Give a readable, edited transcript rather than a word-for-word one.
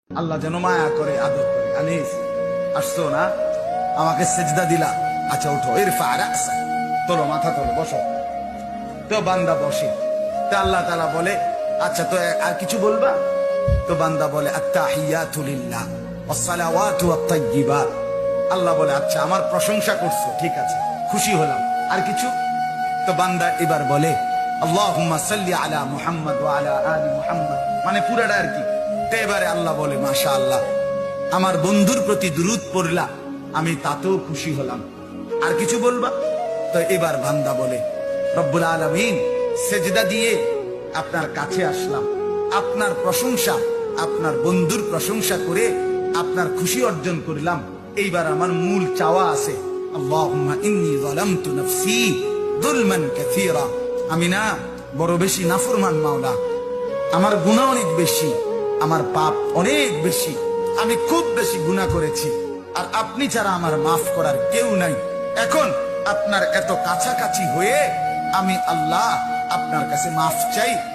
আল্লাহ যেন মায়া করে, আদর করে। আনিস, আসছো না? আমাকে সেজদা দিলা, আচ্ছা উঠো, ইরফা রাসা, তোলো, মাথা তোলো, বসো। তো বান্দা বসে। তো আল্লাহ তাআলা বলে, আচ্ছা তো আর কিছু বলবা? তো বান্দা বলে, আত্তাহিয়াতু লিল্লাহ ওয়াস সালাওয়াতু ওয়াত তাইয়্যিবাত। আল্লাহ বলে, আচ্ছা আমার প্রশংসা করছো, ঠিক আছে, খুশি হলাম, আর কিছু? তো বান্দা এবার বলে, আল্লাহুম্মা সাল্লি আলা মুহাম্মদ ওয়া আলা আলি মুহাম্মদ, মানে পুরাটা আর কি। তো এবারে আল্লাহ বলে, মাশাআল্লাহ, আমার বন্ধুর প্রতি দুরূদ পড়লা, আমি তাতেও খুশি হলাম, আর কিছু বলবা? তো এবার বান্দা বলে, রব্বুল আলামিন, সেজদা দিয়ে আপনার কাছে আসলাম, আপনার প্রশংসা, আপনার বন্ধুর প্রশংসা করে আপনার খুশি অর্জন করলাম। এইবার আমার মূল চাওয়া আছে, আল্লাহুম্মা ইন্নী যালামতু নাফসি যুলমান কাসীরা, আমি না বড় বেশি নাফরমান মাওলা, আমার গুনাহ অনেক বেশি, আমার পাপ অনেক বেশি, আমি খুব বেশি গুনাহ করেছি, আর আপনি ছাড়া আমার মাফ করার কেউ নাই। এখন আপনার এত কাছাকাছি হয়ে আমি আল্লাহ আপনার কাছে মাফ চাই।